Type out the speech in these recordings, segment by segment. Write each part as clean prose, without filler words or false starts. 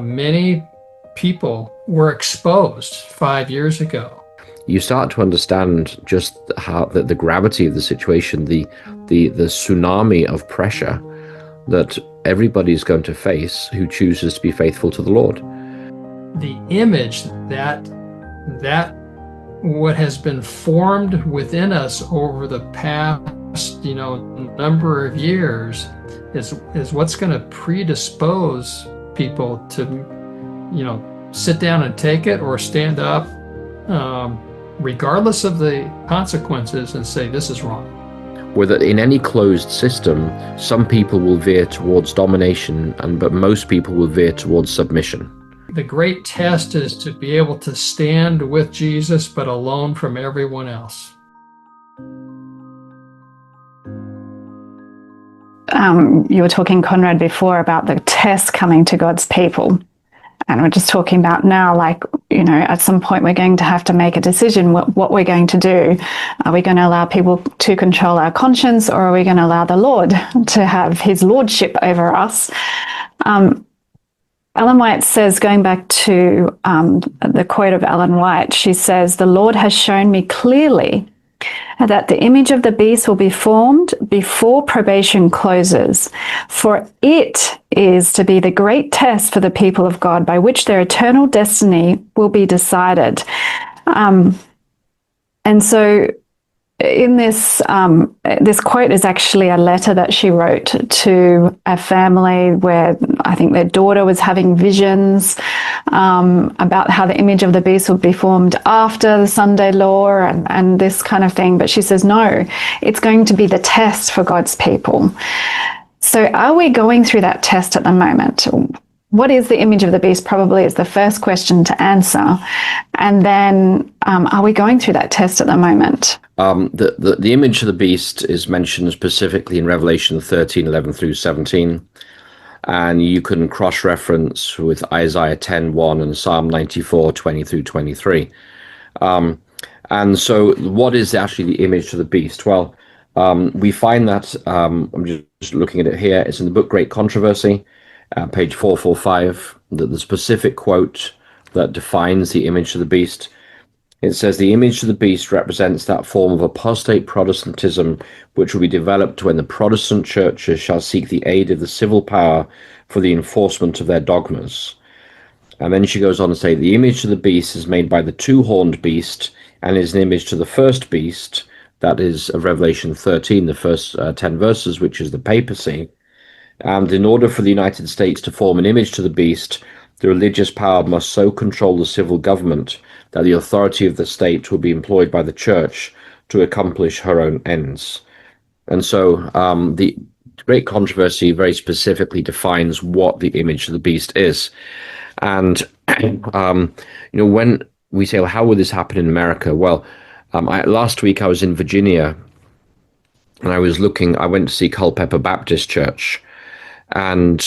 many people were exposed 5 years ago. You start to understand just how the gravity of the situation, the tsunami of pressure that everybody's going to face who chooses to be faithful to the Lord. The image that what has been formed within us over the past, number of years is what's going to predispose people to, sit down and take it or stand up, regardless of the consequences, and say this is wrong. Whether in any closed system, some people will veer towards domination, but most people will veer towards submission. The great test is to be able to stand with Jesus, but alone from everyone else. You were talking, Conrad, before about the test coming to God's people. And we're just talking about now, at some point we're going to have to make a decision what we're going to do. Are we going to allow people to control our conscience, or are we going to allow the Lord to have his lordship over us? Ellen White says, going back to the quote of Ellen White, she says, "The Lord has shown me clearly that the image of the beast will be formed before probation closes, for it is to be the great test for the people of God by which their eternal destiny will be decided." And so in this quote is actually a letter that she wrote to a family where I think their daughter was having visions about how the image of the beast would be formed after the Sunday law and this kind of thing. But she says, no, it's going to be the test for God's people. So are we going through that test at the moment? What is the image of the beast probably is the first question to answer. And then are we going through that test at the moment? The image of the beast is mentioned specifically in Revelation 13:11 through 17. And you can cross-reference with Isaiah 10:1 and Psalm 94:20 through 23. And so what is actually the image of the beast? Well, we find that, I'm just looking at it here, it's in the book Great Controversy, page 445, the specific quote that defines the image of the beast. It says, "The image of the beast represents that form of apostate Protestantism which will be developed when the Protestant churches shall seek the aid of the civil power for the enforcement of their dogmas." And then she goes on to say, "The image of the beast is made by the two-horned beast and is an image to the first beast," that is of Revelation 13, the first 10 verses, which is the papacy. And in order for the United States to form an image to the beast, the religious power must so control the civil government that the authority of the state will be employed by the church to accomplish her own ends. And so the Great Controversy very specifically defines what the image of the beast is. And, when we say, well, how would this happen in America? Well, last week I was in Virginia, and I went to see Culpeper Baptist Church. And,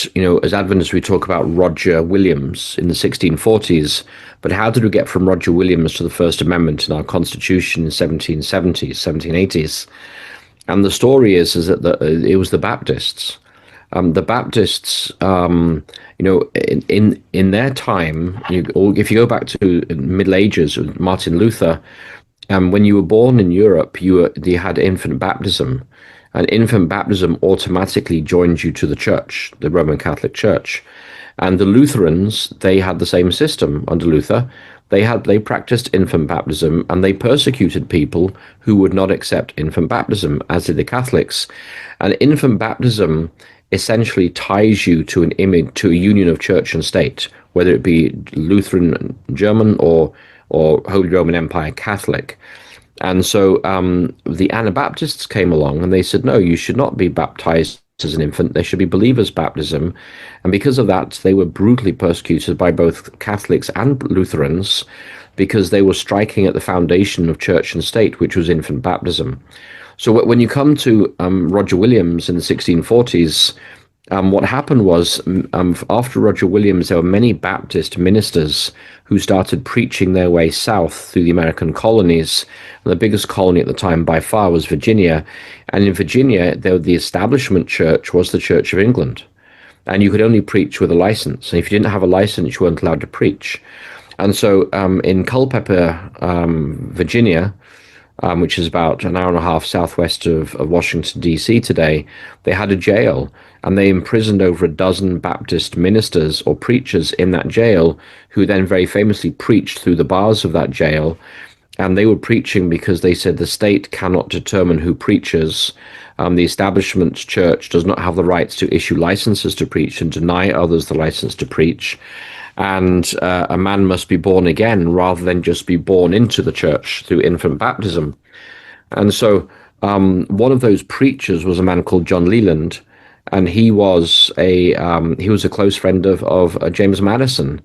as Adventists, we talk about Roger Williams in the 1640s, but how did we get from Roger Williams to the First Amendment in our Constitution in 1770s, 1780s? And the story is that it was the Baptists. The Baptists, in their time, if you go back to Middle Ages with Martin Luther, when you were born in Europe, you had infant baptism. And infant baptism automatically joins you to the church, the Roman Catholic Church. And the Lutherans, they had the same system under Luther. They practiced infant baptism, and they persecuted people who would not accept infant baptism, as did the Catholics. And infant baptism essentially ties you to a union of church and state, whether it be Lutheran German or Holy Roman Empire Catholic. And so the Anabaptists came along and they said, no, you should not be baptized as an infant. There should be believer's baptism. And because of that, they were brutally persecuted by both Catholics and Lutherans because they were striking at the foundation of church and state, which was infant baptism. So when you come to Roger Williams in the 1640s, what happened was after Roger Williams, there were many Baptist ministers who started preaching their way south through the American colonies. And the biggest colony at the time by far was Virginia. And in Virginia, the establishment church was the Church of England. and you could only preach with a license. And if you didn't have a license, you weren't allowed to preach. And so in Culpeper, Virginia, which is about an hour and a half southwest of Washington, D.C. today, they had a jail, and they imprisoned over a dozen Baptist ministers or preachers in that jail, who then very famously preached through the bars of that jail. And they were preaching because they said the state cannot determine who preaches. The establishment church does not have the rights to issue licenses to preach and deny others the license to preach. And a man must be born again rather than just be born into the church through infant baptism. And so one of those preachers was a man called John Leland, and he was a close friend of James Madison.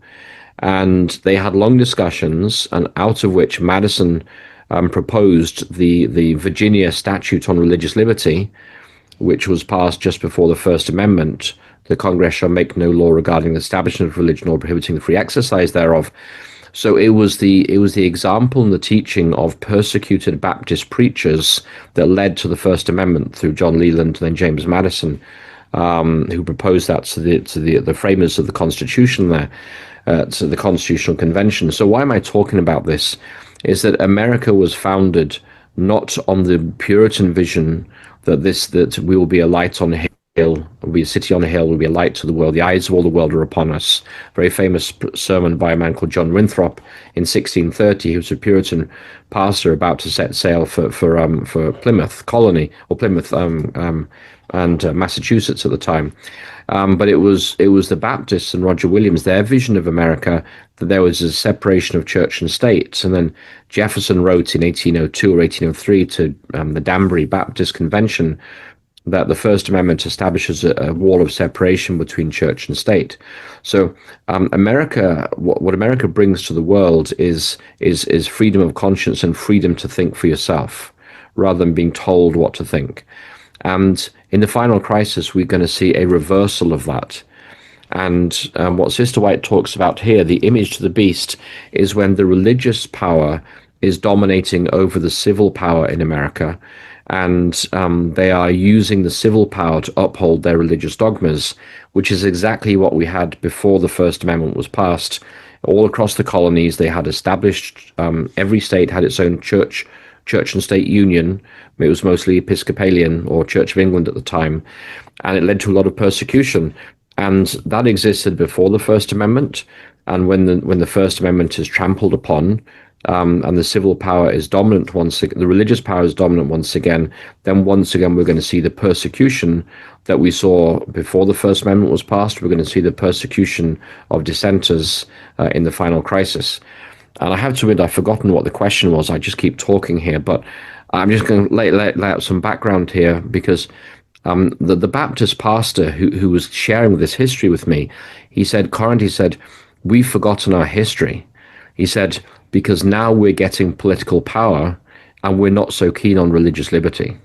And they had long discussions, and out of which Madison proposed the Virginia Statute on Religious Liberty, which was passed just before the First Amendment. The Congress shall make no law regarding the establishment of religion or prohibiting the free exercise thereof. So it was the example and the teaching of persecuted Baptist preachers that led to the First Amendment through John Leland and then James Madison, who proposed that to the framers of the Constitution there, to the Constitutional Convention. So why am I talking about this? Is that America was founded not on the Puritan vision that we will be a light on a hill, we'll be a city on a hill, we'll be a light to the world. The eyes of all the world are upon us. Very famous sermon by a man called John Winthrop in 1630. He was a Puritan pastor about to set sail for Plymouth colony, or Plymouth and Massachusetts at the time. But it was the Baptists and Roger Williams, their vision of America, that there was a separation of church and state. And then Jefferson wrote in 1802 or 1803 to the Danbury Baptist Convention that the First Amendment establishes a wall of separation between church and state. So America, what America brings to the world is freedom of conscience and freedom to think for yourself, rather than being told what to think. And in the final crisis, we're going to see a reversal of that. And what Sister White talks about here, the image to the beast, is when the religious power is dominating over the civil power in America, and they are using the civil power to uphold their religious dogmas, which is exactly what we had before the First Amendment was passed. All across the colonies, they had established, every state had its own church and state union. It was mostly Episcopalian or Church of England at the time, and it led to a lot of persecution. And that existed before the First Amendment. And when the First Amendment is trampled upon, and the civil power is dominant once again, the religious power is dominant once again, then once again we're going to see the persecution that we saw before the First Amendment was passed. We're going to see the persecution of dissenters in the final crisis. And I have to admit, I've forgotten what the question was. I just keep talking here, but I'm just going to lay out some background here, because the Baptist pastor who was sharing this history with me, he said, Conrad, he said, we've forgotten our history. He said, because now we're getting political power and we're not so keen on religious liberty.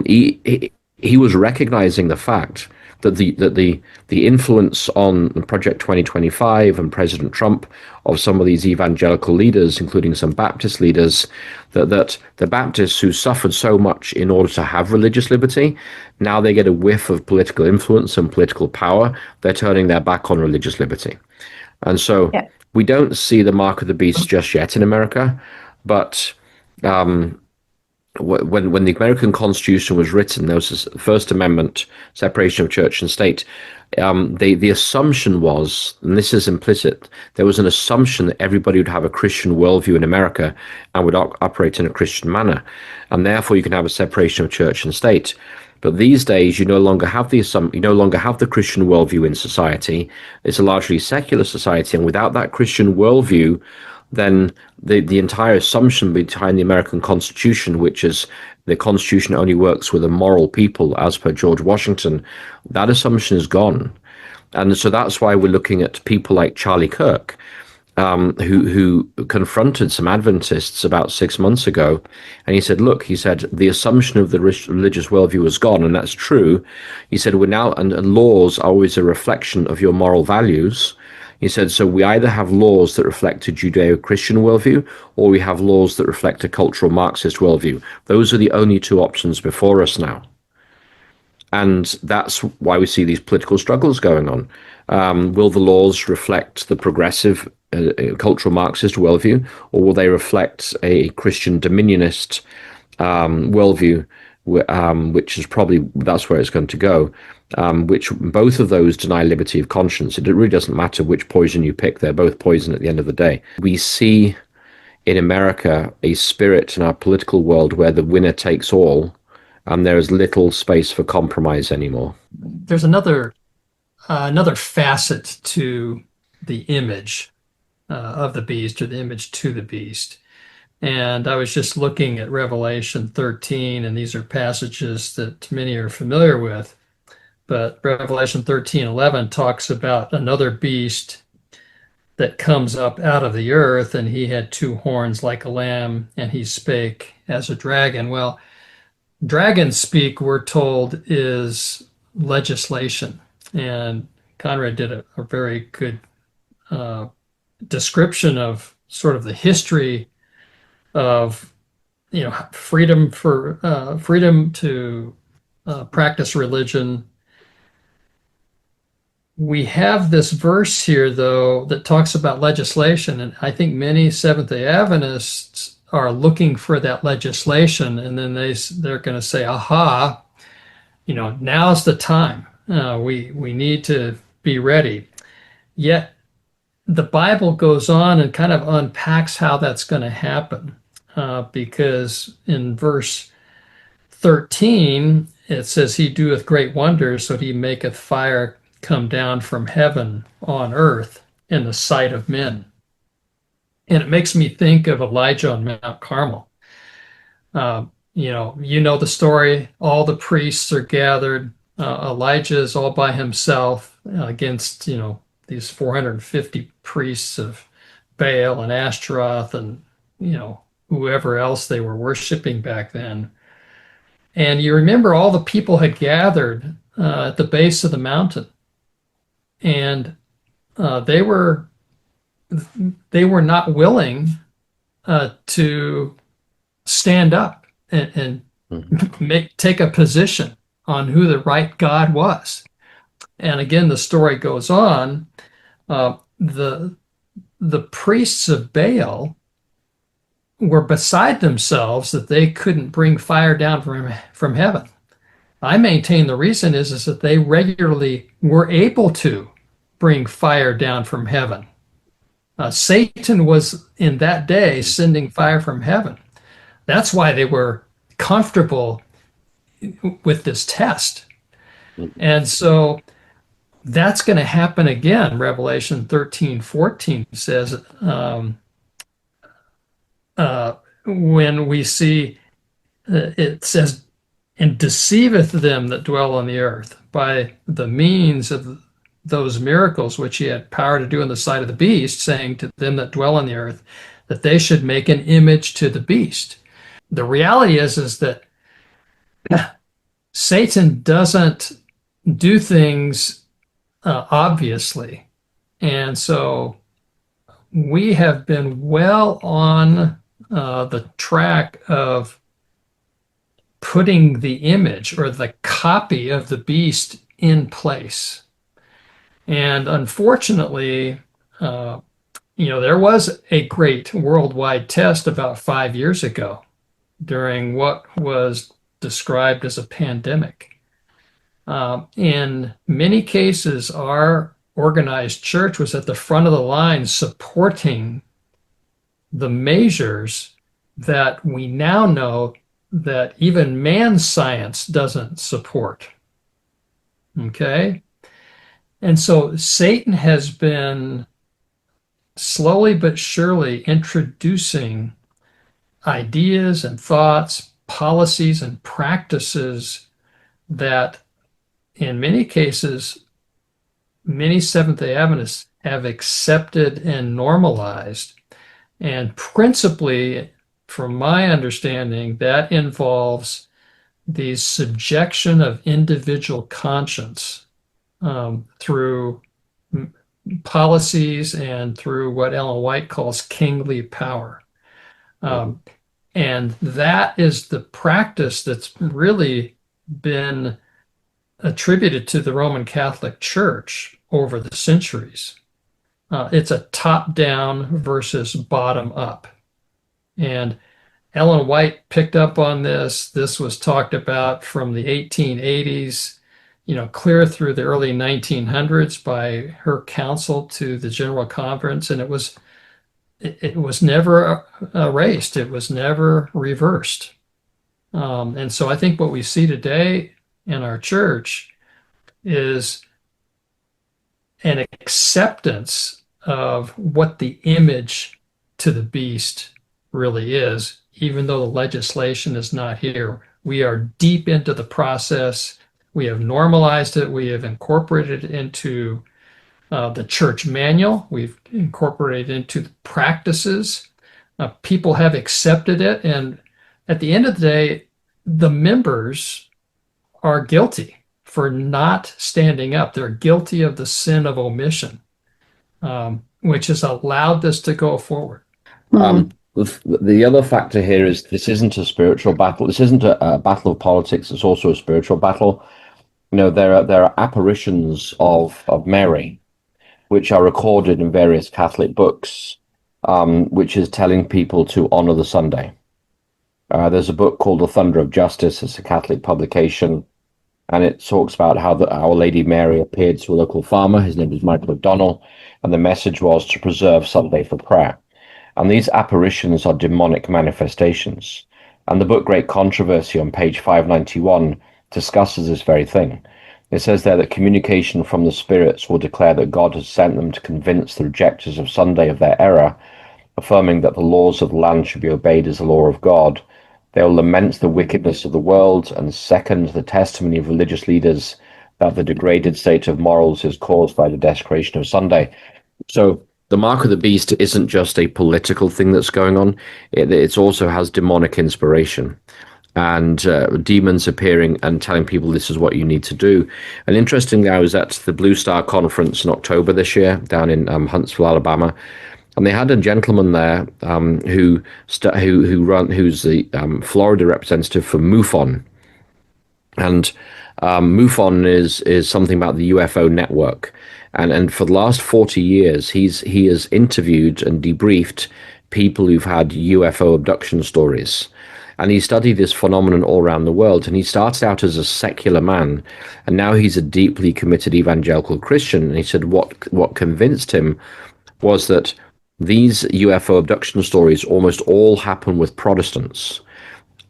He was recognizing the fact that the influence on Project 2025 and President Trump of some of these evangelical leaders, including some Baptist leaders, that the Baptists who suffered so much in order to have religious liberty, now they get a whiff of political influence and political power, they're turning their back on religious liberty. And so we don't see the mark of the beast just yet in America, but when the American Constitution was written, there was a First Amendment, separation of church and state. The assumption was, and this is implicit, there was an assumption that everybody would have a Christian worldview in America and would operate in a Christian manner, and therefore you can have a separation of church and state. But these days, you no longer have the Christian worldview in society. It's a largely secular society, and without that Christian worldview, then the entire assumption behind the American Constitution, which is the Constitution only works with a moral people, as per George Washington, that assumption is gone. And so that's why we're looking at people like Charlie Kirk, who confronted some Adventists about 6 months ago. And he said, look, he said, the assumption of the religious worldview is gone, and that's true. He said, we're now, and laws are always a reflection of your moral values. He said, so we either have laws that reflect a Judeo-Christian worldview, or we have laws that reflect a cultural Marxist worldview. Those are the only two options before us now. And that's why we see these political struggles going on. Will the laws reflect the progressive cultural Marxist worldview, or will they reflect a Christian dominionist worldview, which is probably that's where it's going to go. Which both of those deny liberty of conscience. It really doesn't matter which poison you pick; they're both poison at the end of the day. We see in America a spirit in our political world where the winner takes all, and there is little space for compromise anymore. There's another facet to the image of the beast, or the image to the beast. And I was just looking at Revelation 13, and these are passages that many are familiar with. But Revelation 13:11 talks about another beast that comes up out of the earth, and he had two horns like a lamb, and he spake as a dragon. Well, dragon speak, we're told, is legislation. And Conrad did a very good description of sort of the history of, freedom to practice religion. We have this verse here, though, that talks about legislation, and I think many Seventh-day Adventists are looking for that legislation, and then they're going to say, "Aha! Now's the time. We need to be ready." Yet the Bible goes on and kind of unpacks how that's going to happen, because in verse 13 it says, "He doeth great wonders, so that he maketh fire come down from heaven on earth in the sight of men." And it makes me think of Elijah on Mount Carmel. The story. All the priests are gathered. Elijah is all by himself against, these 450 priests of Baal and Ashtaroth and, whoever else they were worshiping back then. And you remember all the people had gathered at the base of the mountain. And they were not willing to stand up and take a position on who the right God was. And again, the story goes on. The priests of Baal were beside themselves that they couldn't bring fire down from heaven. I maintain the reason is that they regularly were able to bring fire down from heaven. Satan was in that day sending fire from heaven. That's why they were comfortable with this test. And so that's going to happen again. Revelation 13:14 says, when we see, it says, "And deceiveth them that dwell on the earth by the means of those miracles which he had power to do in the sight of the beast, saying to them that dwell on the earth that they should make an image to the beast." The reality is that Satan doesn't do things obviously. And so we have been well on the track of putting the image or the copy of the beast in place. And unfortunately, there was a great worldwide test about 5 years ago during what was described as a pandemic. In many cases, our organized church was at the front of the line supporting the measures that we now know that even man's science doesn't support. Okay? And so Satan has been slowly but surely introducing ideas and thoughts, policies and practices that in many cases, many Seventh-day Adventists have accepted and normalized. And principally, from my understanding, that involves the subjection of individual conscience through policies and through what Ellen White calls kingly power. And that is the practice that's really been attributed to the Roman Catholic Church over the centuries. It's a top-down versus bottom-up. And Ellen White picked up on this. This was talked about from the 1880s, clear through the early 1900s by her counsel to the General Conference, and it was never erased. It was never reversed. And so I think what we see today in our church is an acceptance of what the image to the beast really is, even though the legislation is not here. We are deep into the process. We have normalized it. We have incorporated it into the church manual. We've incorporated it into the practices. People have accepted it. And at the end of the day, the members are guilty for not standing up. They're guilty of the sin of omission, which has allowed this to go forward. The other factor here is this isn't a spiritual battle. This isn't a battle of politics. It's also a spiritual battle. There are apparitions of Mary, which are recorded in various Catholic books, which is telling people to honor the Sunday. There's a book called The Thunder of Justice. It's a Catholic publication, and it talks about how Our Lady Mary appeared to a local farmer. His name was Michael O'Donnell, and the message was to preserve Sunday for prayer. And these apparitions are demonic manifestations. And the book Great Controversy on page 591 discusses this very thing. It says there that communication from the spirits will declare that God has sent them to convince the rejectors of Sunday of their error, affirming that the laws of the land should be obeyed as the law of God. They will lament the wickedness of the world and second the testimony of religious leaders that the degraded state of morals is caused by the desecration of Sunday. So the mark of the beast isn't just a political thing that's going on. It also has demonic inspiration and demons appearing and telling people this is what you need to do. And interestingly, I was at the Blue Star Conference in October this year down in Huntsville, Alabama, and they had a gentleman there who's the Florida representative for MUFON. And MUFON is something about the UFO network. And for the last 40 years, he has interviewed and debriefed people who've had UFO abduction stories. And he studied this phenomenon all around the world. And he started out as a secular man, and now he's a deeply committed evangelical Christian. And he said what convinced him was that these UFO abduction stories almost all happen with Protestants.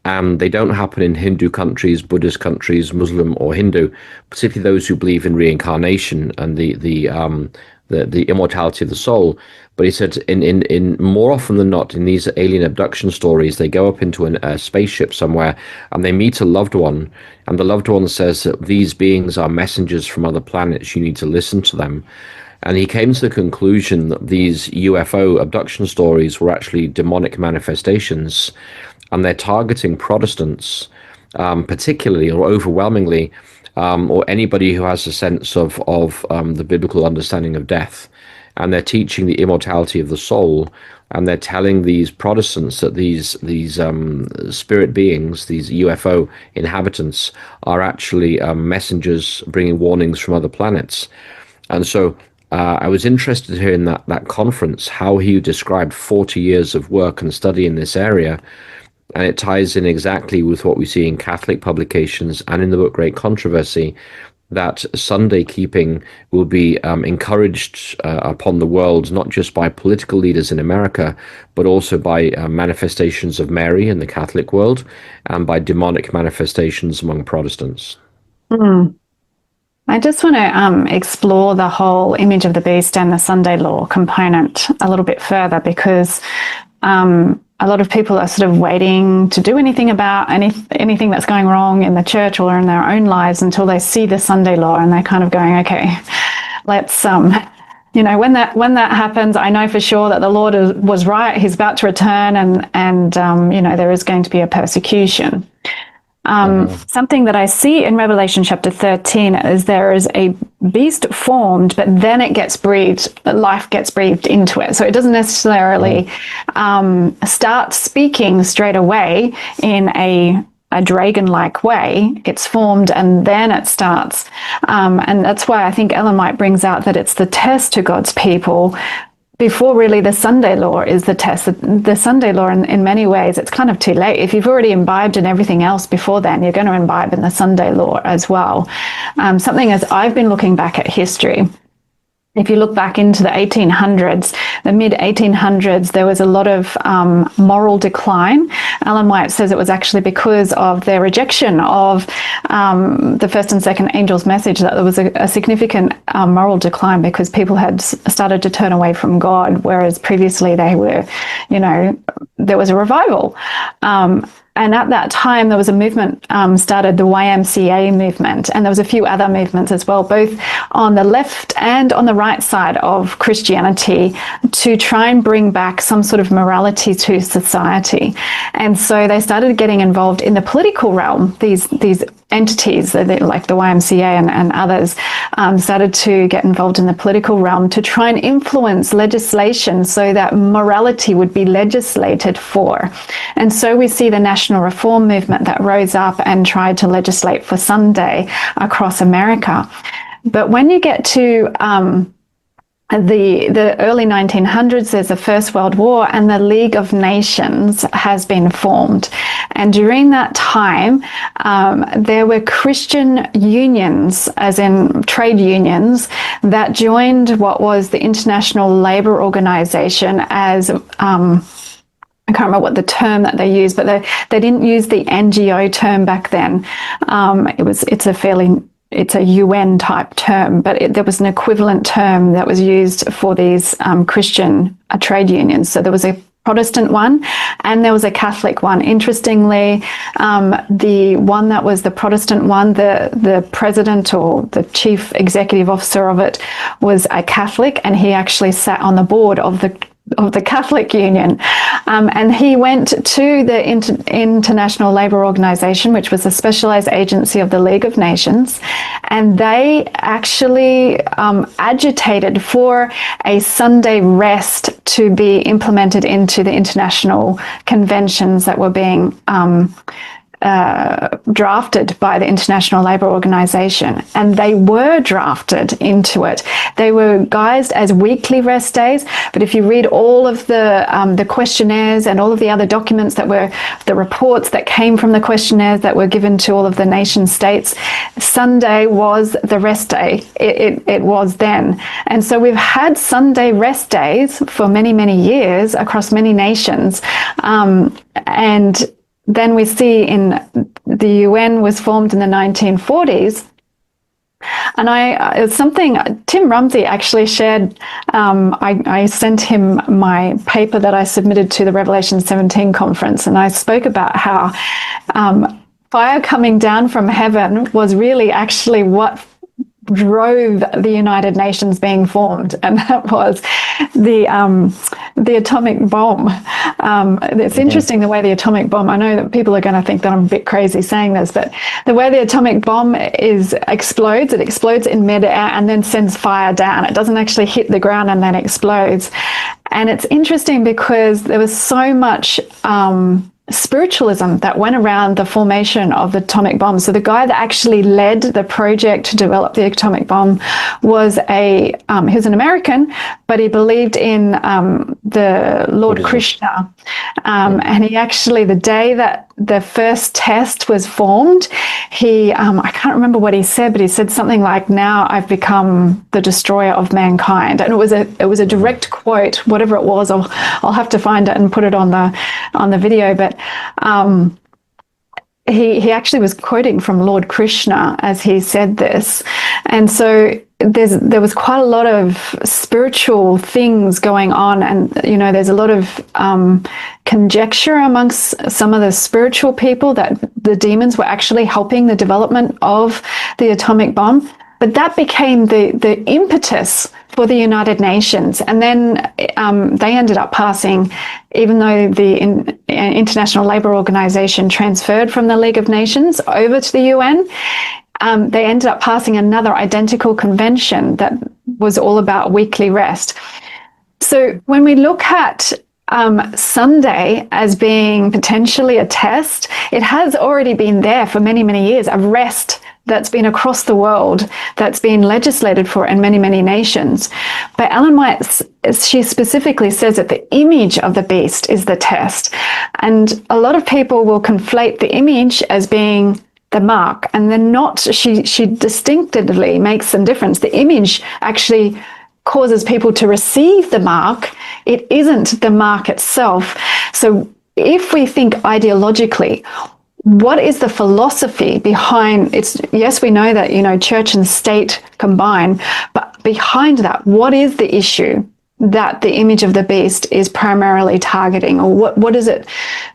They don't happen in Hindu countries, Buddhist countries, Muslim or Hindu, particularly those who believe in reincarnation and the immortality of the soul. But he said, in more often than not, in these alien abduction stories, they go up into a spaceship somewhere and they meet a loved one, and the loved one says that these beings are messengers from other planets. You need to listen to them. And he came to the conclusion that these UFO abduction stories were actually demonic manifestations, and they're targeting Protestants, particularly or overwhelmingly, or anybody who has a sense of the biblical understanding of death. And they're teaching the immortality of the soul, and they're telling these Protestants that these spirit beings, these UFO inhabitants, are actually messengers bringing warnings from other planets. And so I was interested to hear in that conference how he described 40 years of work and study in this area. And it ties in exactly with what we see in Catholic publications and in the book Great Controversy, that Sunday keeping will be encouraged upon the world, not just by political leaders in America, but also by manifestations of Mary in the Catholic world and by demonic manifestations among Protestants. I just want to explore the whole image of the beast and the Sunday law component a little bit further, because a lot of people are sort of waiting to do anything about anything that's going wrong in the church or in their own lives until they see the Sunday law, and they're kind of going, okay, let's when that happens, I know for sure that the Lord was right. He's about to return, and there is going to be a persecution. Something that I see in Revelation chapter 13 is there is a beast formed, but then life gets breathed into it. So it doesn't necessarily start speaking straight away in a a dragon-like way. It's formed and then it starts. And that's why I think Ellen White brings out that it's the test to God's people before really the Sunday law is the test. The Sunday law, in many ways, it's kind of too late. If you've already imbibed in everything else before then, you're going to imbibe in the Sunday law as well. Something as I've been looking back at history, if you look back into the 1800s, the mid-1800s, there was a lot of moral decline. Ellen White says it was actually because of their rejection of the first and second angel's message, that there was a significant moral decline because people had started to turn away from God, whereas previously they were, there was a revival. And at that time, there was a movement started, the YMCA movement, and there was a few other movements as well, both on the left and on the right side of Christianity, to try and bring back some sort of morality to society. And so they started getting involved in the political realm. These entities like the YMCA and others started to get involved in the political realm to try and influence legislation so that morality would be legislated for. And so we see the national reform movement that rose up and tried to legislate for Sunday across America. But when you get to the early 1900s, there's the First World War, and the League of Nations has been formed. And during that time, there were Christian unions, as in trade unions, that joined what was the International Labour Organization as I can't remember what the term that they used, but they didn't use the NGO term back then. It's a UN type term, but there was an equivalent term that was used for these Christian trade unions. So there was a Protestant one and there was a Catholic one. Interestingly, the one that was the Protestant one, the president or the chief executive officer of it was a Catholic, and he actually sat on the board of the Catholic Union. And he went to the International Labour Organization, which was a specialized agency of the League of Nations, and they actually agitated for a Sunday rest to be implemented into the international conventions that were being drafted by the International Labour Organization, and they were drafted into it. They were guised as weekly rest days, but if you read all of the questionnaires and all of the other documents that were the reports that came from the questionnaires that were given to all of the nation states, Sunday was the rest day. It was then. And so we've had Sunday rest days for many, many years across many nations, and then we see in the UN was formed in the 1940s. And it's something Tim Rumsey actually shared. I sent him my paper that I submitted to the Revelation 17 conference, and I spoke about how fire coming down from heaven was really actually what drove the United Nations being formed, and that was the atomic bomb. It's interesting the way the atomic bomb, I know that people are going to think that I'm a bit crazy saying this, but the way the atomic bomb explodes in midair and then sends fire down. It doesn't actually hit the ground and then explodes. And it's interesting because there was so much spiritualism that went around the formation of the atomic bomb. So the guy that actually led the project to develop the atomic bomb was he was an American, but he believed in the Lord Krishna. And he actually, the day that the first test was formed, I can't remember what he said, but he said something like, "Now I've become the destroyer of mankind." And it was a direct quote, whatever it was. I'll have to find it and put it on the video. But he actually was quoting from Lord Krishna as he said this. And so there was quite a lot of spiritual things going on, and there's a lot of conjecture amongst some of the spiritual people that the demons were actually helping the development of the atomic bomb. But that became the impetus for the United Nations. And then they ended up passing, even though the International Labour Organization transferred from the League of Nations over to the UN, they ended up passing another identical convention that was all about weekly rest. So when we look at Sunday as being potentially a test. It has already been there for many, many years, a rest that's been across the world, that's been legislated for in many, many nations. But Ellen White, she specifically says that the image of the beast is the test. And a lot of people will conflate the image as being the mark, and they're not. She distinctively makes some difference. The image actually causes people to receive the mark. It isn't the mark itself. So if we think ideologically, what is the philosophy behind it's? Yes, we know that, church and state combine, but behind that, what is the issue that the image of the beast is primarily targeting? Or what is it?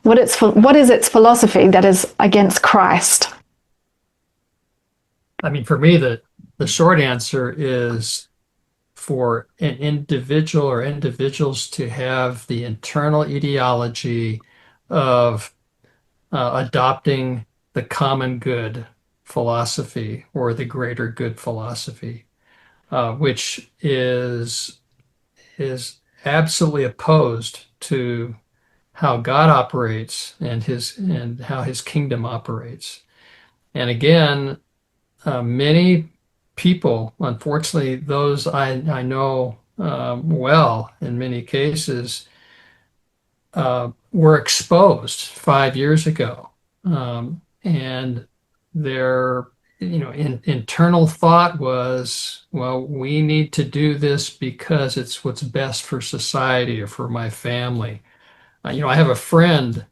What is its philosophy that is against Christ? I mean, for me, the short answer is for an individual or individuals to have the internal ideology of adopting the common good philosophy or the greater good philosophy, which is absolutely opposed to how God operates and how his kingdom operates. And again, many people, unfortunately, those I know well in many cases, were exposed 5 years ago, and their internal thought was, well, we need to do this because it's what's best for society or for my family. I have a friend,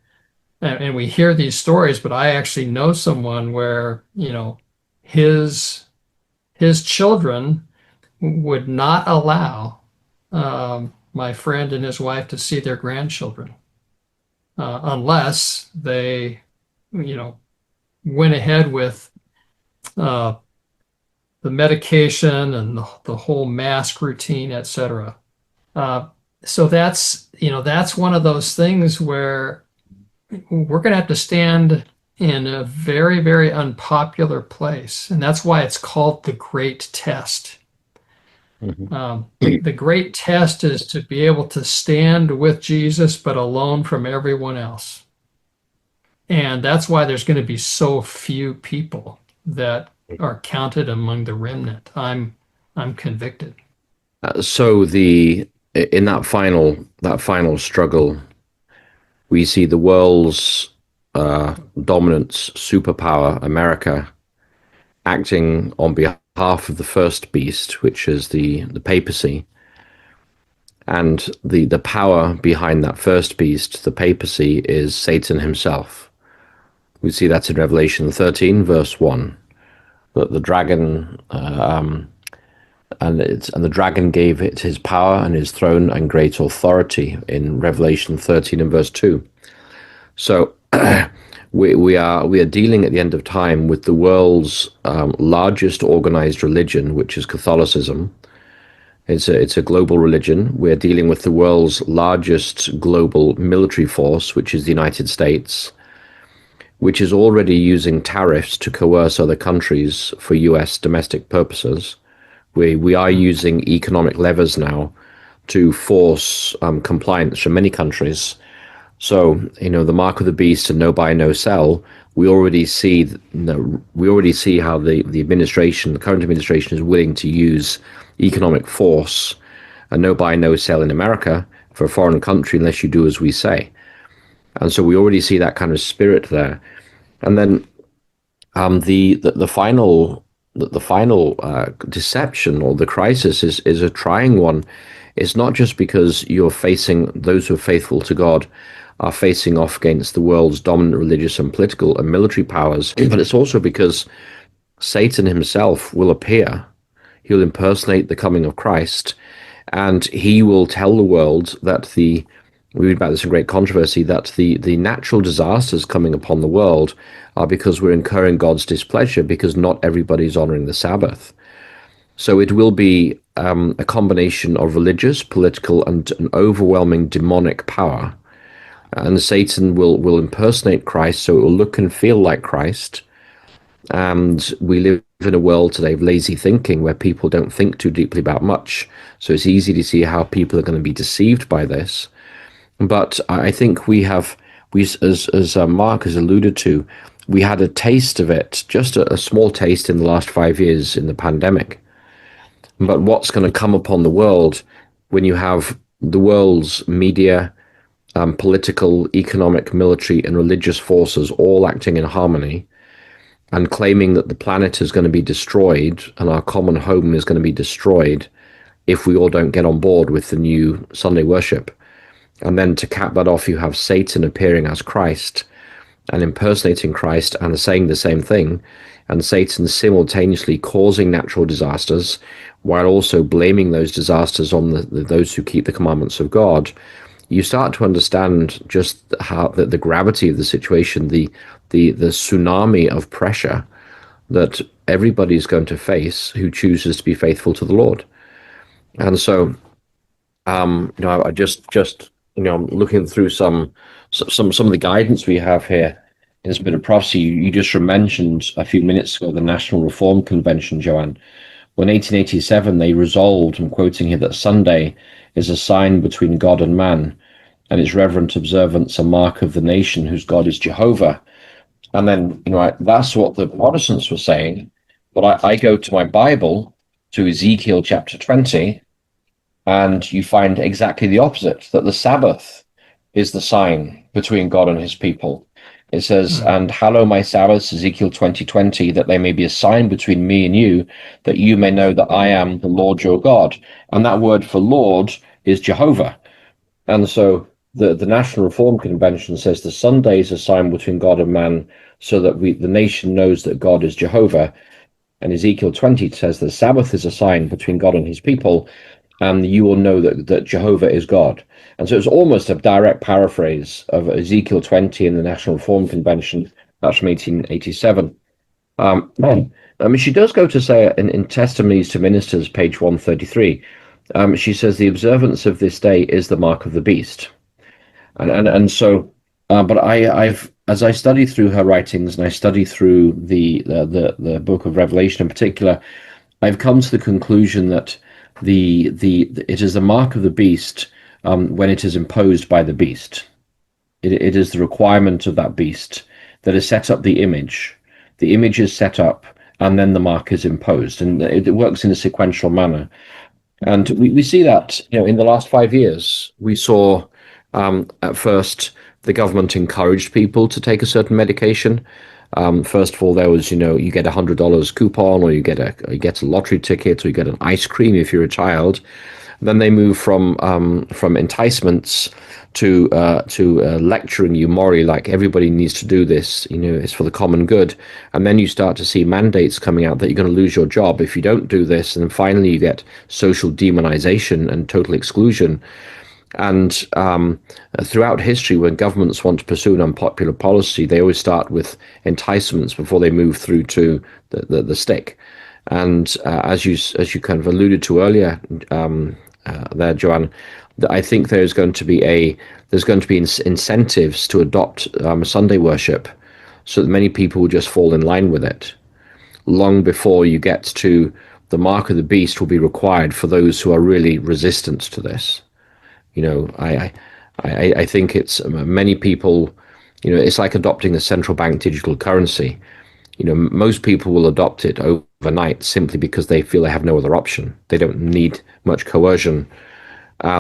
and we hear these stories, but I actually know someone where his children would not allow my friend and his wife to see their grandchildren unless they, went ahead with the medication and the whole mask routine, etc. So that's one of those things where we're going to have to stand in a very, very unpopular place, and that's why it's called the Great Test. The great test is to be able to stand with Jesus, but alone from everyone else. And that's why there's going to be so few people that are counted among the remnant. I'm convicted. So in that final struggle, we see the world's dominant superpower, America, acting on behalf of the first beast, which is the papacy. And the power behind that first beast, the papacy, is Satan himself. We see that in Revelation 13, verse 1, that the dragon and the dragon gave it his power and his throne and great authority in Revelation 13 and verse 2. So we are dealing at the end of time with the world's largest organized religion, which is Catholicism. It's a global religion. We're dealing with the world's largest global military force, which is the United States, which is already using tariffs to coerce other countries for US domestic purposes. We are using economic levers now to force compliance from many countries. So, the mark of the beast and no buy, no sell, we already see how the administration, the current administration, is willing to use economic force and no buy, no sell in America for a foreign country unless you do as we say. And so we already see that kind of spirit there. And then the final deception or the crisis is a trying one. It's not just because those who are faithful to God are facing off against the world's dominant religious and political and military powers, but it's also because Satan himself will appear. He'll impersonate the coming of Christ, and he will tell the world that we read about this in Great Controversy, that the natural disasters coming upon the world are because we're incurring God's displeasure, because not everybody's honoring the Sabbath. So it will be a combination of religious, political, and an overwhelming demonic power. And Satan will impersonate Christ, so it will look and feel like Christ. And we live in a world today of lazy thinking where people don't think too deeply about much. So it's easy to see how people are going to be deceived by this. But I think as Mark has alluded to, we had a taste of it, just a small taste in the last 5 years in the pandemic. But what's going to come upon the world when you have the world's media, political, economic, military, and religious forces all acting in harmony and claiming that the planet is going to be destroyed and our common home is going to be destroyed if we all don't get on board with the new Sunday worship. And then to cap that off, you have Satan appearing as Christ and impersonating Christ and saying the same thing, and Satan simultaneously causing natural disasters while also blaming those disasters on those who keep the commandments of God. You start to understand just how the gravity of the situation, the tsunami of pressure that everybody's going to face who chooses to be faithful to the Lord. And so, I just looking through some of the guidance we have here in this bit of prophecy. You just mentioned a few minutes ago the National Reform Convention, Joanne. When 1887 they resolved, I'm quoting here, that Sunday is a sign between God and man, and its reverent observance a mark of the nation whose God is Jehovah. And then, that's what the Protestants were saying. But I go to my Bible, to Ezekiel chapter 20, and you find exactly the opposite, that the Sabbath is the sign between God and his people. It says, and hallow my Sabbaths, Ezekiel 20:20, that they may be a sign between me and you, that you may know that I am the Lord your God. And that word for Lord is Jehovah. And so the National Reform Convention says the Sunday is a sign between God and man, so that the nation knows that God is Jehovah. And Ezekiel 20 says the Sabbath is a sign between God and his people, and you will know that Jehovah is God. And so it's almost a direct paraphrase of Ezekiel 20 in the National Reform Convention. That's from 1887. She does go to say in Testimonies to Ministers, page 133, she says the observance of this day is the mark of the beast. And so, but I've as I study through her writings and I study through the book of Revelation in particular, I've come to the conclusion that it is the mark of the beast when it is imposed by the beast. It is the requirement of that beast that has set up the image. The image is set up, and then the mark is imposed, and it works in a sequential manner. And we see that, in the last 5 years, we saw at first the government encouraged people to take a certain medication. First of all, there was, you get $100 coupon, or you get a lottery ticket, or you get an ice cream if you're a child. Then they move from enticements to lecturing you morally, like everybody needs to do this, it's for the common good. And then you start to see mandates coming out that you're going to lose your job if you don't do this. And then finally you get social demonization and total exclusion. And throughout history, when governments want to pursue an unpopular policy, they always start with enticements before they move through to the stick. And as you kind of alluded to earlier, there, Joanne, I think there's going to be incentives to adopt Sunday worship, so that many people will just fall in line with it. Long before you get to the mark of the beast will be required for those who are really resistant to this. I think it's many people. It's like adopting a central bank digital currency. Most people will adopt it overnight simply because they feel they have no other option. They don't need much coercion.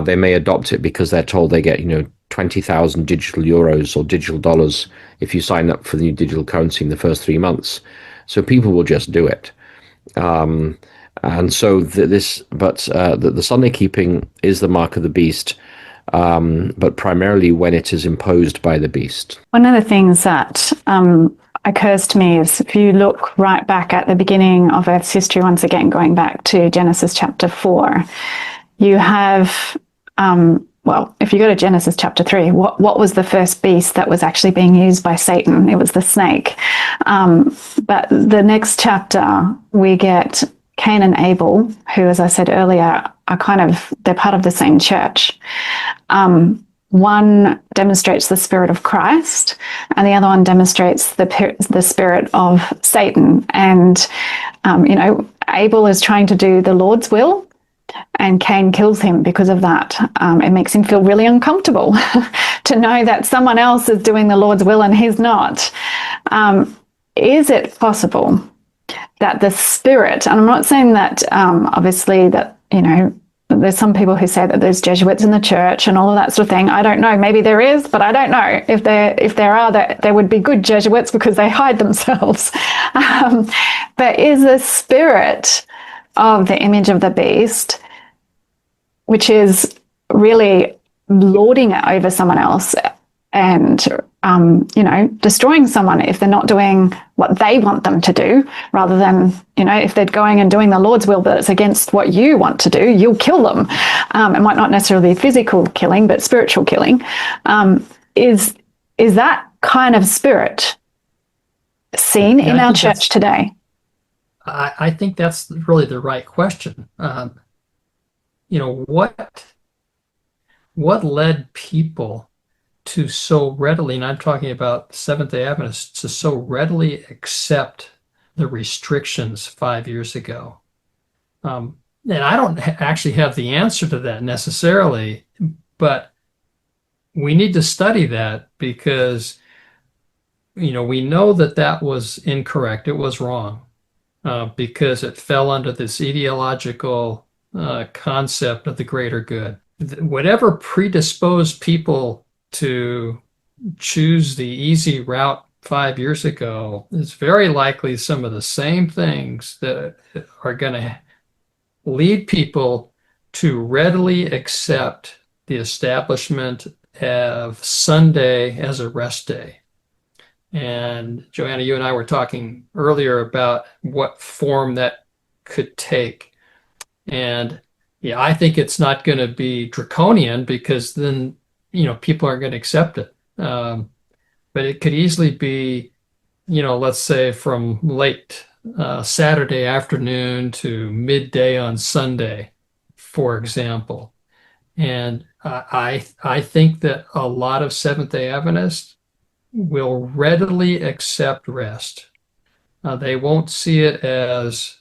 They may adopt it because they're told they get, 20,000 digital euros or digital dollars if you sign up for the new digital currency in the first 3 months. So people will just do it. And so the Sunday keeping is the mark of the beast, but primarily when it is imposed by the beast. One of the things that occurs to me is if you look right back at the beginning of Earth's history, once again going back to Genesis chapter 4, you have, if you go to Genesis chapter 3, what was the first beast that was actually being used by Satan? It was the snake. But the next chapter, we get Cain and Abel, who, as I said earlier, they're part of the same church. One demonstrates the spirit of Christ, and the other one demonstrates the spirit of Satan. And, Abel is trying to do the Lord's will, And Cain kills him because of that. It makes him feel really uncomfortable to know that someone else is doing the Lord's will and he's not. Is it possible that the Spirit, and I'm not saying that obviously that, there's some people who say that there's Jesuits in the church and all of that sort of thing. I don't know. Maybe there is, but I don't know. If there are, that there would be good Jesuits because they hide themselves. But is the spirit of the image of the beast, which is really lording it over someone else and destroying someone if they're not doing what they want them to do, rather than, if they're going and doing the Lord's will, but it's against what you want to do, you'll kill them. It might not necessarily be physical killing, but spiritual killing. Is that kind of spirit seen in our church today? I think that's really the right question. What led people to so readily, and I'm talking about Seventh-day Adventists, to so readily accept the restrictions 5 years ago? And I don't actually have the answer to that necessarily, but we need to study that because, we know that was incorrect. It was wrong because it fell under this ideological concept of the greater good. Whatever predisposed people to choose the easy route 5 years ago is very likely some of the same things that are going to lead people to readily accept the establishment of Sunday as a rest day. And Joanna, you and I were talking earlier about what form that could take. And yeah, I think it's not going to be draconian because then people aren't going to accept it. But it could easily be, let's say from late Saturday afternoon to midday on Sunday, for example. And I think that a lot of Seventh-day Adventists will readily accept rest. They won't see it as,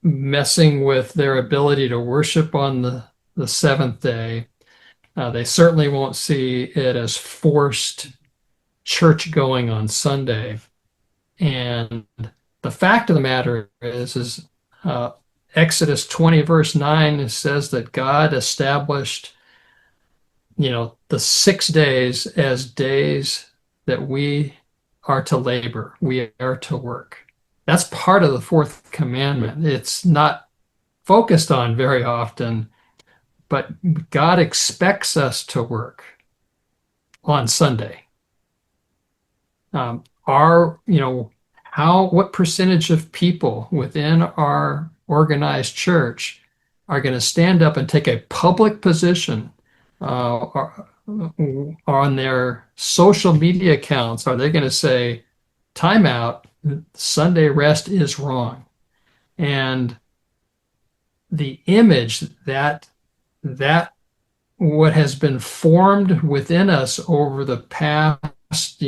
messing with their ability to worship on the seventh day. They certainly won't see it as forced church going on Sunday. And the fact of the matter is Exodus 20 verse 9 says that God established, the 6 days as days that we are to labor, we are to work. That's part of the fourth commandment. It's not focused on very often, but God expects us to work on Sunday. What percentage of people within our organized church are going to stand up and take a public position on their social media accounts? Are they going to say, time out, Sunday rest is wrong? And the image that what has been formed within us over the past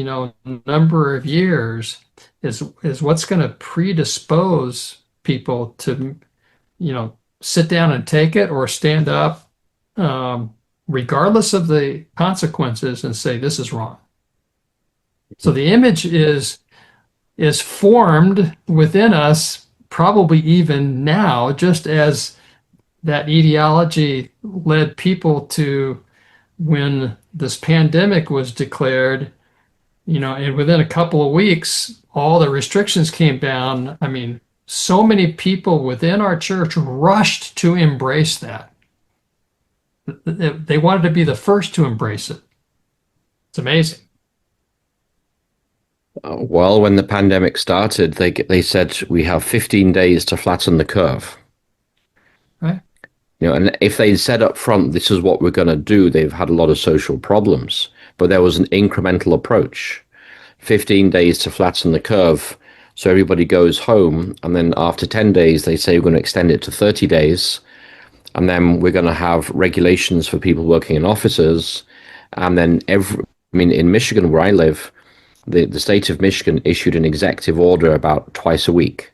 number of years is what's going to predispose people to sit down and take it or stand up regardless of the consequences and say this is wrong. So the image is formed within us probably even now, just as that ideology led people to, when this pandemic was declared, and within a couple of weeks, all the restrictions came down. I mean, so many people within our church rushed to embrace that. They wanted to be the first to embrace it. It's amazing. Well, when the pandemic started, they said we have 15 days to flatten the curve. Right. And if they'd said up front, this is what we're going to do, they've had a lot of social problems. But there was an incremental approach. 15 days to flatten the curve. So everybody goes home. And then after 10 days, they say we're going to extend it to 30 days. And then we're going to have regulations for people working in offices. And then in Michigan, where I live, the state of Michigan issued an executive order about twice a week,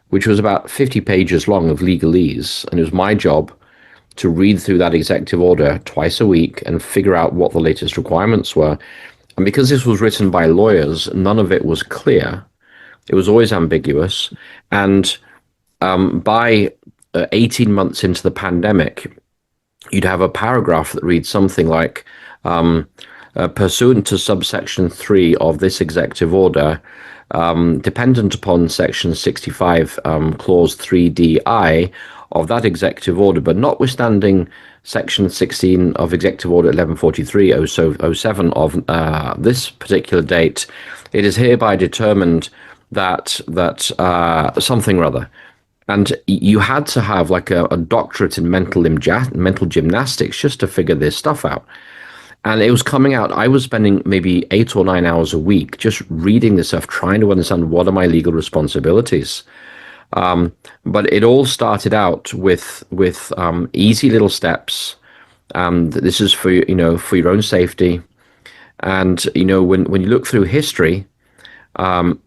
which was about 50 pages long of legalese. And it was my job to read through that executive order twice a week and figure out what the latest requirements were. And because this was written by lawyers, none of it was clear. It was always ambiguous. And by 18 months into the pandemic, you'd have a paragraph that reads something like, pursuant to subsection 3 of this executive order, dependent upon section 65, clause 3di of that executive order, but notwithstanding section 16 of executive order 1143/07 of this particular date, it is hereby determined that something or other. And you had to have like a doctorate in mental gymnastics just to figure this stuff out. And it was coming out. I was spending maybe 8 or 9 hours a week just reading this stuff, trying to understand what are my legal responsibilities. But it all started out with easy little steps. This is for your own safety. And when you look through history,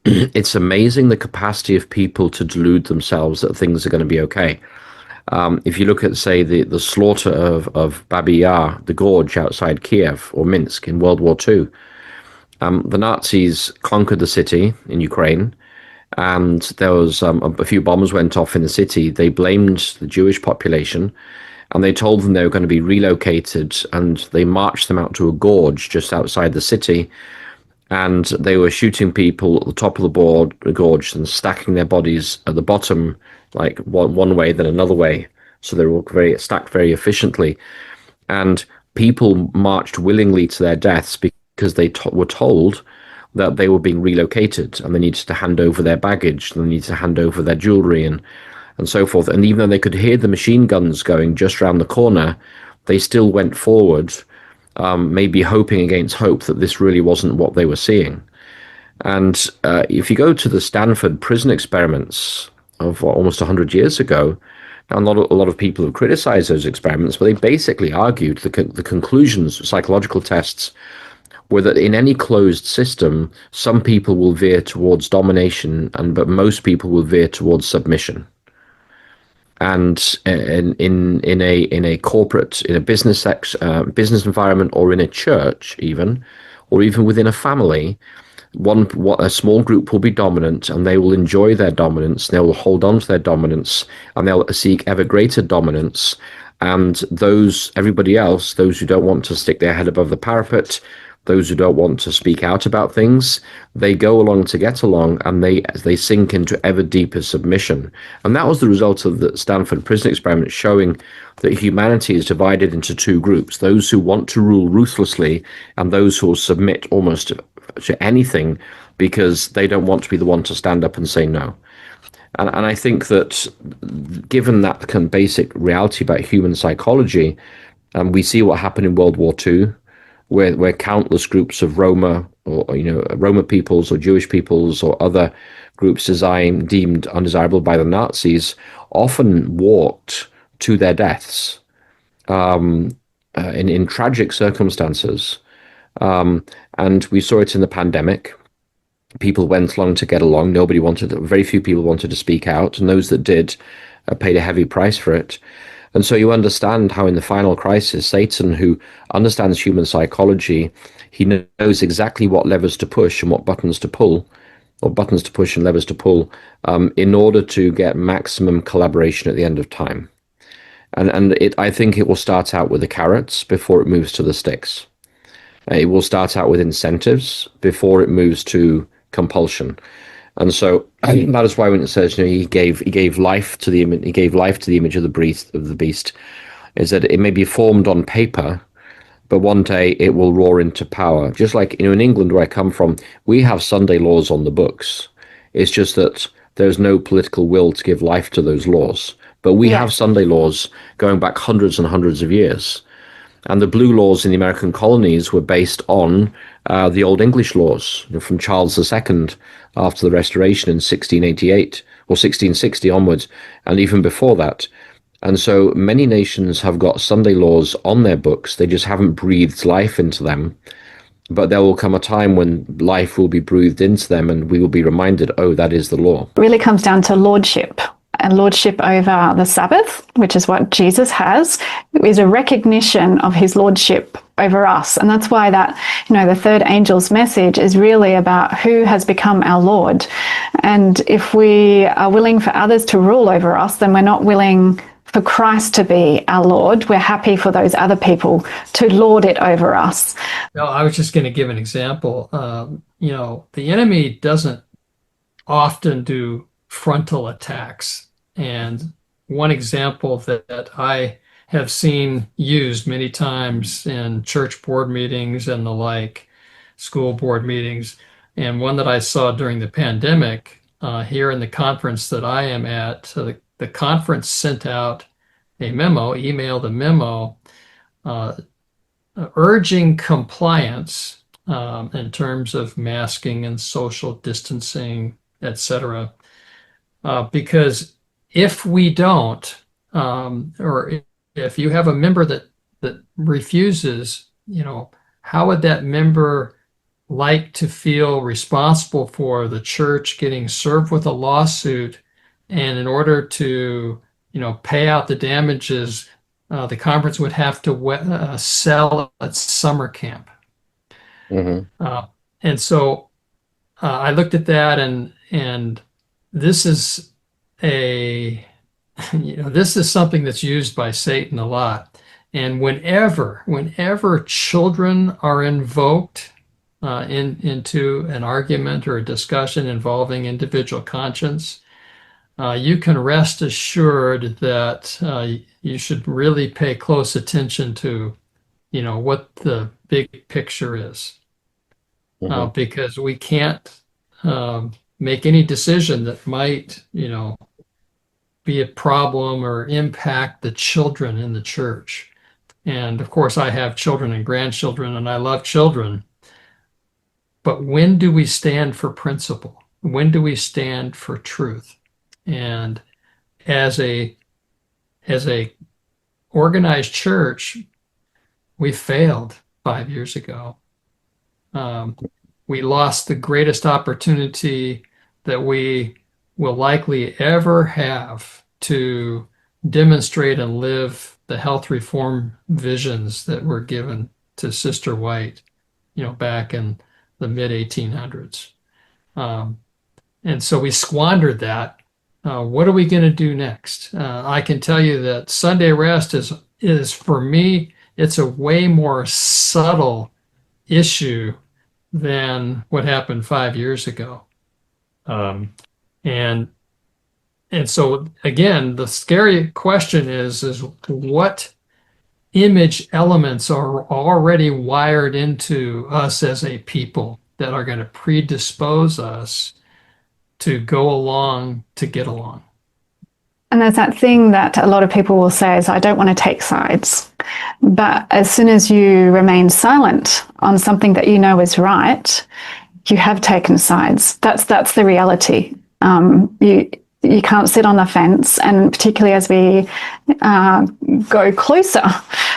it's amazing the capacity of people to delude themselves that things are going to be okay. If you look at, say, the slaughter of Babi Yar, the gorge outside Kiev or Minsk in World War II, the Nazis conquered the city in Ukraine, and there was a few bombs went off in the city. They blamed the Jewish population, and they told them they were going to be relocated, and they marched them out to a gorge just outside the city, and they were shooting people at the top of the gorge and stacking their bodies at the bottom, like one way, then another way. So they were stacked very efficiently. And people marched willingly to their deaths because they were told that they were being relocated and they needed to hand over their baggage, and they needed to hand over their jewelry and so forth. And even though they could hear the machine guns going just around the corner, they still went forward, maybe hoping against hope that this really wasn't what they were seeing. And if you go to the Stanford prison experiments of almost 100 years ago, now a lot of people have criticized those experiments, but they basically argued the conclusions of psychological tests were that in any closed system, some people will veer towards domination, but most people will veer towards submission. And in a corporate, in a business environment, or in a church even, or even within a family, a small group will be dominant, and they will enjoy their dominance. They will hold on to their dominance, and they'll seek ever greater dominance. And everybody else, those who don't want to stick their head above the parapet, those who don't want to speak out about things, they go along to get along, and they sink into ever deeper submission. And that was the result of the Stanford prison experiment, showing that humanity is divided into two groups: those who want to rule ruthlessly, and those who will submit almost to anything because they don't want to be the one to stand up and say no. And I think that given that kind of basic reality about human psychology, we see what happened in World War II, where countless groups of Roma, or Roma peoples or Jewish peoples or other groups deemed undesirable by the Nazis, often walked to their deaths in tragic circumstances. And we saw it in the pandemic. People went along to get along. Very few people wanted to speak out, and those that did paid a heavy price for it. And so you understand how in the final crisis, Satan, who understands human psychology, he knows exactly what levers to push and what buttons to pull, or buttons to push and levers to pull, in order to get maximum collaboration at the end of time. And I think it will start out with the carrots before it moves to the sticks. It will start out with incentives before it moves to compulsion. And so that is why when it says, he gave life to the image of the beast, is that it may be formed on paper, but one day it will roar into power. Just like in England, where I come from, we have Sunday laws on the books. It's just that there's no political will to give life to those laws. But we have Sunday laws going back hundreds and hundreds of years. And the blue laws in the American colonies were based on the Old English laws from Charles II after the Restoration in 1688 or 1660 onwards, and even before that. And so many nations have got Sunday laws on their books. They just haven't breathed life into them. But there will come a time when life will be breathed into them and we will be reminded, oh, that is the law. It really comes down to lordship. And lordship over the Sabbath, which is what Jesus has, is a recognition of his lordship over us. And that's why that, the third angel's message is really about who has become our Lord. And if we are willing for others to rule over us, then we're not willing for Christ to be our Lord. We're happy for those other people to lord it over us. No, I was just going to give an example. The enemy doesn't often do frontal attacks. And one example that I have seen used many times in church board meetings and the like, school board meetings, and one that I saw during the pandemic here in the conference that I am at. So the conference sent out a memo, emailed a memo, urging compliance in terms of masking and social distancing, etc. Because if we don't, or if you have a member that refuses, how would that member like to feel responsible for the church getting served with a lawsuit, and in order to pay out the damages, the conference would have to sell its summer camp. And so I looked at that, and this is this is something that's used by Satan a lot. And whenever children are invoked into an argument or a discussion involving individual conscience, you can rest assured that you should really pay close attention to, what the big picture is, because we can't make any decision that might, be a problem or impact the children in the church. And of course, I have children and grandchildren, and I love children. But when do we stand for principle? When do we stand for truth? And as a organized church, we failed 5 years ago. We lost the greatest opportunity that we will likely ever have to demonstrate and live the health reform visions that were given to Sister White, back in the mid 1800s. And so we squandered that. What are we going to do next? I can tell you that Sunday rest is for me, it's a way more subtle issue than what happened 5 years ago. And so again, the scary question is what image elements are already wired into us as a people that are going to predispose us to go along to get along. And there's that thing that a lot of people will say is, I don't want to take sides. But as soon as you remain silent on something that you know is right, you have taken sides. That's the reality. You can't sit on the fence, and particularly as we go closer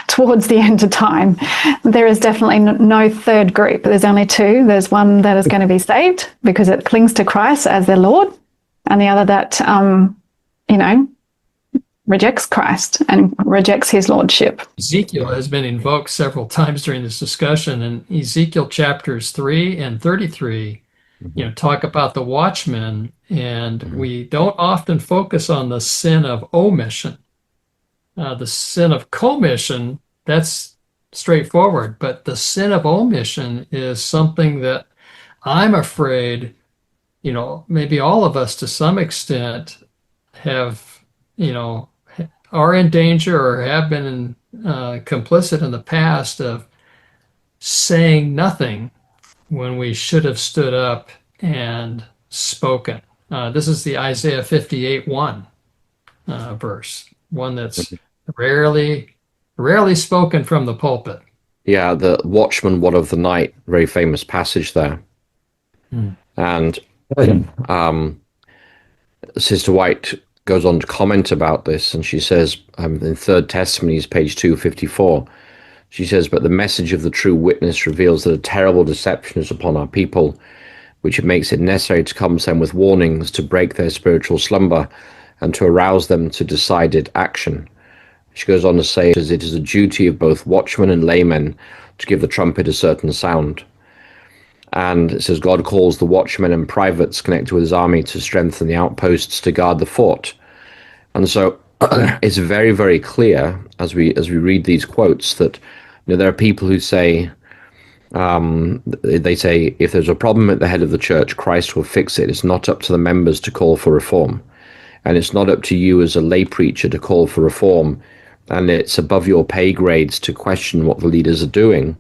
towards the end of time, there is definitely no third group. There's only two. There's one that is going to be saved because it clings to Christ as their Lord, and the other that, rejects Christ and rejects his lordship. Ezekiel has been invoked several times during this discussion, and Ezekiel chapters 3 and 33 talk about the watchman, and we don't often focus on the sin of omission. The sin of commission, that's straightforward, but the sin of omission is something that I'm afraid, maybe all of us to some extent have, are in danger or have been complicit in the past of saying nothing when we should have stood up and spoken. This is the Isaiah 58:1 verse, one that's rarely spoken from the pulpit. Yeah, the watchman, what of the night, very famous passage there. And Sister White goes on to comment about this, and she says in Third Testimonies, page 254, She says, but the message of the true witness reveals that a terrible deception is upon our people, which it makes it necessary to come to them with warnings to break their spiritual slumber and to arouse them to decided action. She goes on to say, it is a duty of both watchmen and laymen to give the trumpet a certain sound. And it says, God calls the watchmen and privates connected with his army to strengthen the outposts to guard the fort. And so it's very, very clear as we read these quotes that there are people who say, they say, if there's a problem at the head of the church, Christ will fix it. It's not up to the members to call for reform. And it's not up to you as a lay preacher to call for reform. And it's above your pay grades to question what the leaders are doing.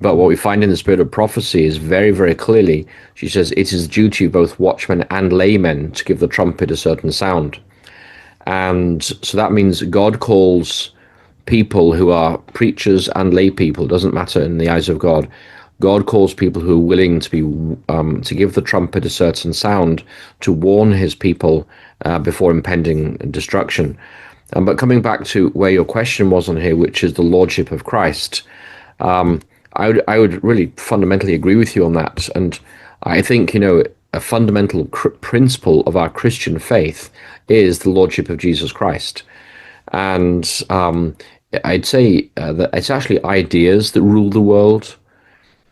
But what we find in the spirit of prophecy is very, very clearly, she says, it is the duty of both watchmen and laymen to give the trumpet a certain sound. And so that means God calls people who are preachers and lay people, doesn't matter in the eyes of God. God calls people who are willing to be to give the trumpet a certain sound, to warn his people before impending destruction. But coming back to where your question was on here, which is the Lordship of Christ, I would really fundamentally agree with you on that. And I think, a fundamental principle of our Christian faith is the Lordship of Jesus Christ. And I'd say that it's actually ideas that rule the world,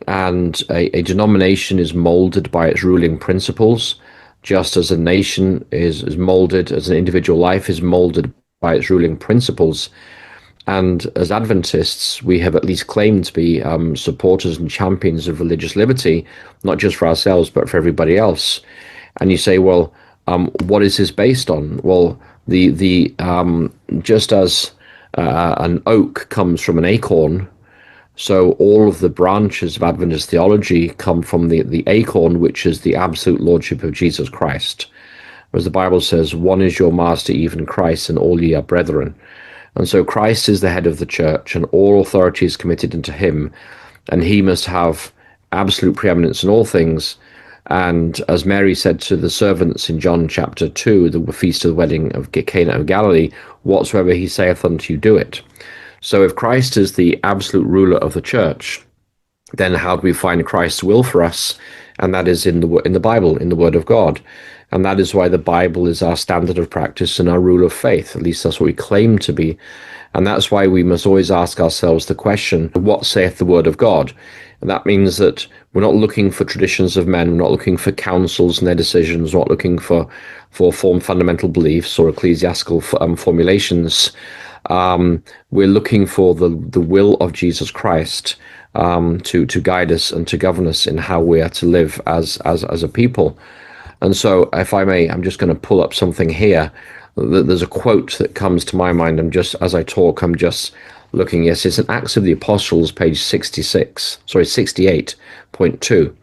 and a denomination is molded by its ruling principles, just as a nation is molded, as an individual life is molded by its ruling principles. And as Adventists, we have at least claimed to be supporters and champions of religious liberty, not just for ourselves, but for everybody else. And you say, well, what is this based on? Well, the just as an oak comes from an acorn, so all of the branches of Adventist theology come from the acorn, which is the absolute Lordship of Jesus Christ. As the Bible says, one is your master, even Christ, and all ye are brethren. And so Christ is the head of the church, and all authority is committed unto him, and he must have absolute preeminence in all things. And as Mary said to the servants in John chapter 2, the feast of the wedding of Cana of Galilee, whatsoever he saith unto you, do it. So if Christ is the absolute ruler of the church, then how do we find Christ's will for us? And that is in the Bible, in the Word of God. And that is why the Bible is our standard of practice and our rule of faith. At least that's what we claim to be. And that's why we must always ask ourselves the question, what saith the Word of God? And that means that we're not looking for traditions of men, we're not looking for councils and their decisions, we're not looking for fundamental beliefs or ecclesiastical formulations. We're looking for the will of Jesus Christ to guide us and to govern us in how we are to live as a people. And so, if I may, I'm just going to pull up something here. There's a quote that comes to my mind. As I talk, I'm just looking. Yes, it's in Acts of the Apostles, page 68.2.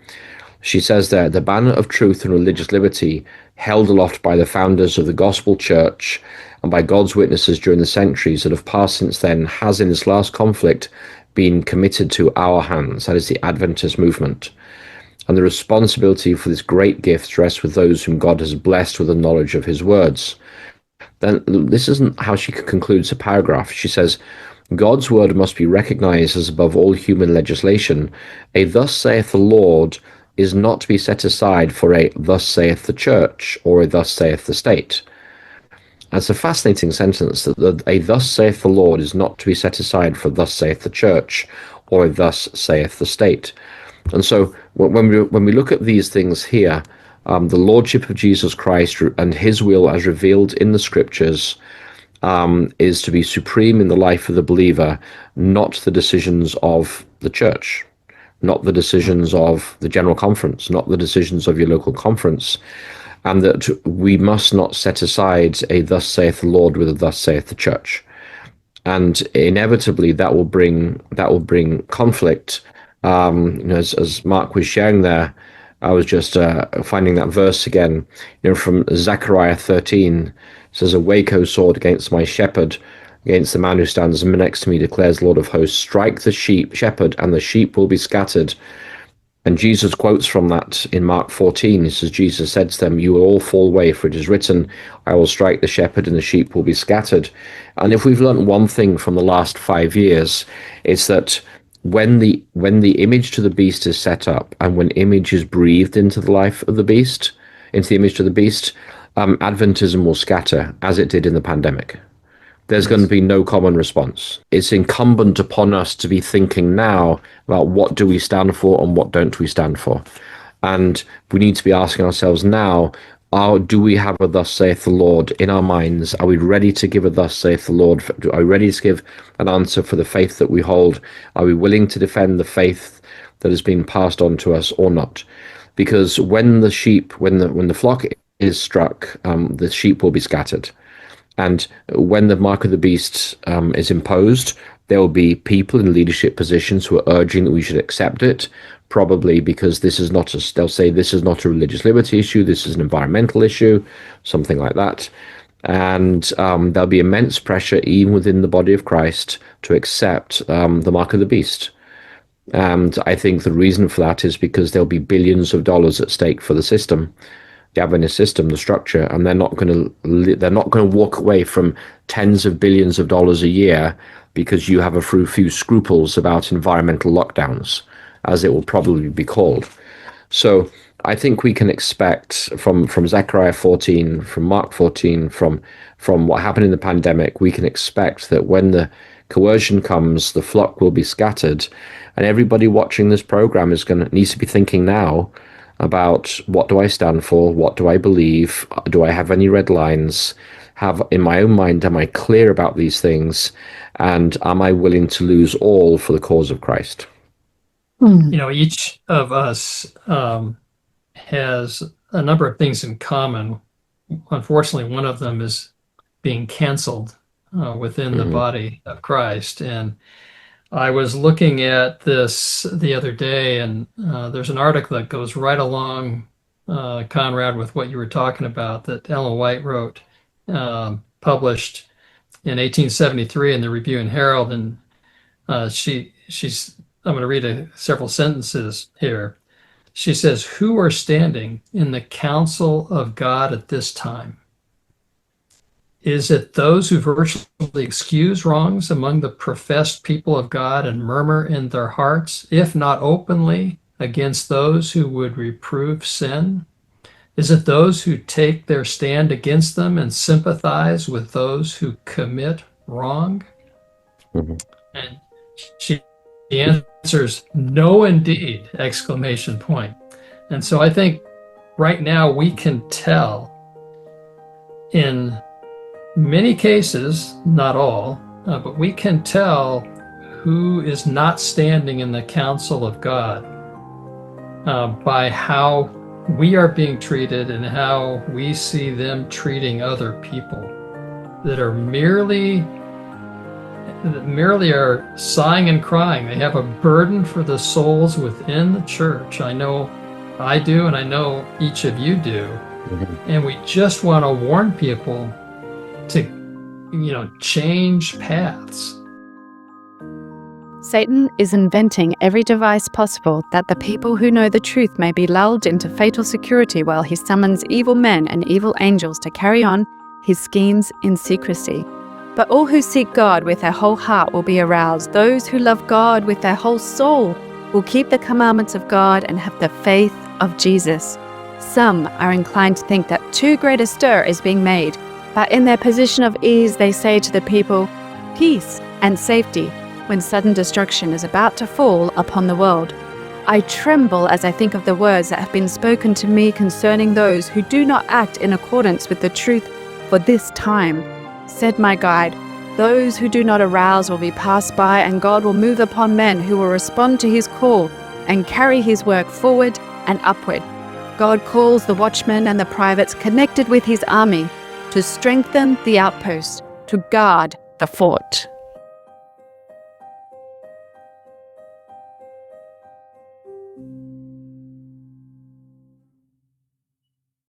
She says there, the banner of truth and religious liberty held aloft by the founders of the gospel church and by God's witnesses during the centuries that have passed since then has in its last conflict been committed to our hands. That is the Adventist movement. And the responsibility for this great gift rests with those whom God has blessed with the knowledge of his words. Then this isn't how she concludes the paragraph. She says, God's word must be recognized as above all human legislation. A thus saith the Lord is not to be set aside for a thus saith the church or a thus saith the state. That's a fascinating sentence, that a thus saith the Lord is not to be set aside for thus saith the church or a thus saith the state. And so when we look at these things here, the Lordship of Jesus Christ and his will as revealed in the scriptures is to be supreme in the life of the believer, not the decisions of the church, not the decisions of the general conference, not the decisions of your local conference, and that we must not set aside a thus saith the Lord with a thus saith the church. And inevitably that will bring conflict. As Mark was sharing there, I was just finding that verse again, from Zechariah 13. It says, awake, O sword, against my shepherd, against the man who stands next to me, declares the Lord of hosts. Strike the shepherd, and the sheep will be scattered. And Jesus quotes from that in Mark 14. He says, Jesus said to them, "You will all fall away, for it is written, I will strike the shepherd and the sheep will be scattered." And if we've learned one thing from the last 5 years, it's that when the image to the beast is set up and when image is breathed into the life of the beast, into the image to the beast, Adventism will scatter, as it did in the pandemic. There's going to be no common response. It's incumbent upon us to be thinking now about what do we stand for and what don't we stand for. And we need to be asking ourselves now, do we have a thus saith the Lord in our minds? Are we ready to give a thus saith the Lord? Are we ready to give an answer for the faith that we hold? Are we willing to defend the faith that has been passed on to us or not? Because when the flock is struck, the sheep will be scattered. And when the mark of the beast is imposed, there will be people in leadership positions who are urging that we should accept it, probably because they'll say this is not a religious liberty issue, this is an environmental issue, something like that. And there'll be immense pressure even within the body of Christ to accept the mark of the beast. And I think the reason for that is because there'll be billions of dollars at stake for the system. The Adventist system, the structure, and they're not going to walk away from tens of billions of dollars a year because you have a few scruples about environmental lockdowns, as it will probably be called. So I think we can expect from Zechariah 14, from Mark 14, from what happened in the pandemic, we can expect that when the coercion comes, the flock will be scattered, and everybody watching this program needs to be thinking now about what do I stand for, what do I believe, do I have any red lines, in my own mind, am I clear about these things, and am I willing to lose all for the cause of Christ? Each of us has a number of things in common. Unfortunately, one of them is being canceled within the body of Christ. And I was looking at this the other day, and there's an article that goes right along, Conrad, with what you were talking about that Ellen White wrote, published in 1873 in the Review and Herald. And I'm going to read several sentences here. She says, "Who are standing in the counsel of God at this time? Is it those who virtually excuse wrongs among the professed people of God and murmur in their hearts, if not openly, against those who would reprove sin? Is it those who take their stand against them and sympathize with those who commit wrong?" Mm-hmm. And she answers, "No, indeed!" exclamation point. And so I think right now we can tell in many cases, not all, but we can tell who is not standing in the counsel of God by how we are being treated and how we see them treating other people that are merely are sighing and crying. They have a burden for the souls within the church. I know I do, and I know each of you do. Mm-hmm. And we just want to warn people to, change paths. Satan is inventing every device possible that the people who know the truth may be lulled into fatal security while he summons evil men and evil angels to carry on his schemes in secrecy. But all who seek God with their whole heart will be aroused. Those who love God with their whole soul will keep the commandments of God and have the faith of Jesus. Some are inclined to think that too great a stir is being made, but in their position of ease they say to the people, peace and safety, when sudden destruction is about to fall upon the world. I tremble as I think of the words that have been spoken to me concerning those who do not act in accordance with the truth for this time. Said my guide, those who do not arouse will be passed by, and God will move upon men who will respond to his call and carry his work forward and upward. God calls the watchmen and the privates connected with his army to strengthen the outpost, to guard the fort.